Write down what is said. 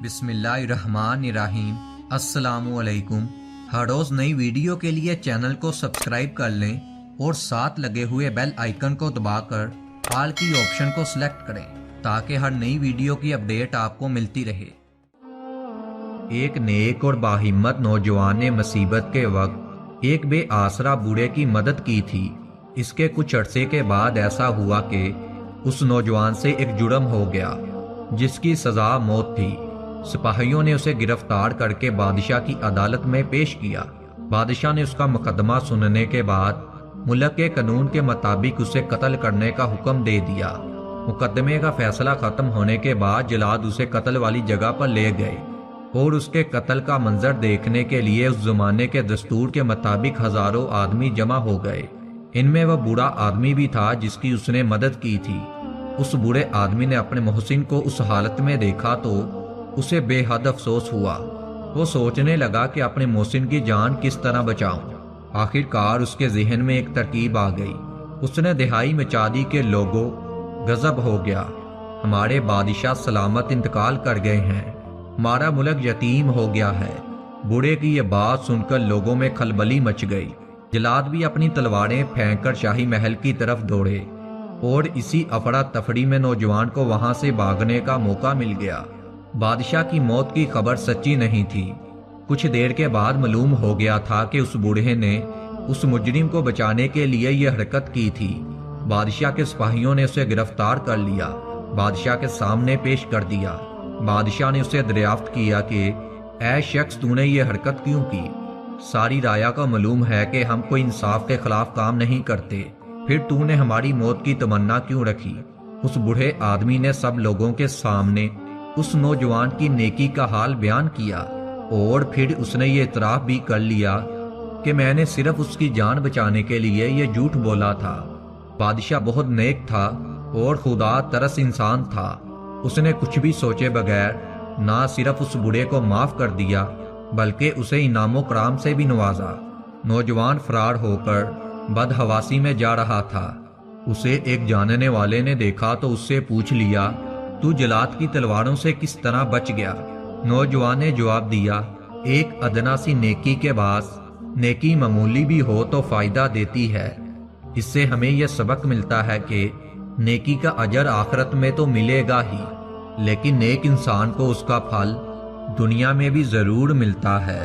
بسم اللہ الرحمن الرحیم۔ السلام علیکم۔ ہر روز نئی ویڈیو کے لیے چینل کو سبسکرائب کر لیں اور ساتھ لگے ہوئے بیل آئیکن کو دبا کر آل کی آپشن کو سلیکٹ کریں تاکہ ہر نئی ویڈیو کی اپڈیٹ آپ کو ملتی رہے۔ ایک نیک اور باہمت نوجوان نے مصیبت کے وقت ایک بے آسرا بوڑھے کی مدد کی تھی۔ اس کے کچھ عرصے کے بعد ایسا ہوا کہ اس نوجوان سے ایک جرم ہو گیا جس کی سزا موت تھی۔ سپاہیوں نے اسے گرفتار کر کے بادشاہ کی عدالت میں پیش کیا۔ بادشاہ نے اس کا مقدمہ سننے کے بعد ملک کے قانون کے مطابق اسے قتل کرنے کا حکم دے دیا۔ مقدمے کا فیصلہ ختم ہونے کے بعد جلاد اسے قتل والی جگہ پر لے گئے اور اس کے قتل کا منظر دیکھنے کے لیے اس زمانے کے دستور کے مطابق ہزاروں آدمی جمع ہو گئے۔ ان میں وہ بوڑھا آدمی بھی تھا جس کی اس نے مدد کی تھی۔ اس بوڑھے آدمی نے اپنے محسن کو اس حالت میں دیکھا تو اسے بے حد افسوس ہوا۔ وہ سوچنے لگا کہ اپنے محسن کی جان کس طرح بچاؤں۔ آخر کار اس کے ذہن میں ایک ترکیب آ گئی۔ اس نے دہائی مچا دی کہ لوگوں غضب ہو گیا، ہمارے بادشاہ سلامت انتقال کر گئے ہیں، ہمارا ملک یتیم ہو گیا ہے۔ بوڑھے کی یہ بات سن کر لوگوں میں کھلبلی مچ گئی۔ جلاد بھی اپنی تلواریں پھینک کر شاہی محل کی طرف دوڑے اور اسی افراتفری میں نوجوان کو وہاں سے بھاگنے کا موقع مل گیا۔ بادشاہ کی موت کی خبر سچی نہیں تھی۔ کچھ دیر کے بعد معلوم ہو گیا تھا کہ اس بوڑھے نے اس مجرم کو بچانے کے لیے یہ حرکت کی تھی۔ بادشاہ کے سپاہیوں نے اسے گرفتار کر لیا، بادشاہ کے سامنے پیش کر دیا۔ بادشاہ نے اسے دریافت کیا کہ اے شخص، تو نے یہ حرکت کیوں کی؟ ساری رعایا کو معلوم ہے کہ ہم کوئی انصاف کے خلاف کام نہیں کرتے، پھر تو نے ہماری موت کی تمنا کیوں رکھی؟ اس بوڑھے آدمی نے سب لوگوں کے سامنے اس نوجوان کی نیکی کا حال بیان کیا اور پھر اس نے یہ اعتراف بھی کر لیا کہ میں نے صرف اس کی جان بچانے کے لیے یہ جھوٹ بولا تھا۔ بادشاہ بہت نیک تھا اور خدا ترس انسان تھا۔ اس نے کچھ بھی سوچے بغیر نہ صرف اس بوڑھے کو معاف کر دیا بلکہ اسے انعام و کرام سے بھی نوازا۔ نوجوان فرار ہو کر بدحواسی میں جا رہا تھا۔ اسے ایک جاننے والے نے دیکھا تو اس سے پوچھ لیا، تو جلاد کی تلواروں سے کس طرح بچ گیا؟ نوجوان نے جواب دیا، ایک ادنا سی نیکی کے باعث، نیکی معمولی بھی ہو تو فائدہ دیتی ہے۔ اس سے ہمیں یہ سبق ملتا ہے کہ نیکی کا اجر آخرت میں تو ملے گا ہی، لیکن نیک انسان کو اس کا پھل دنیا میں بھی ضرور ملتا ہے۔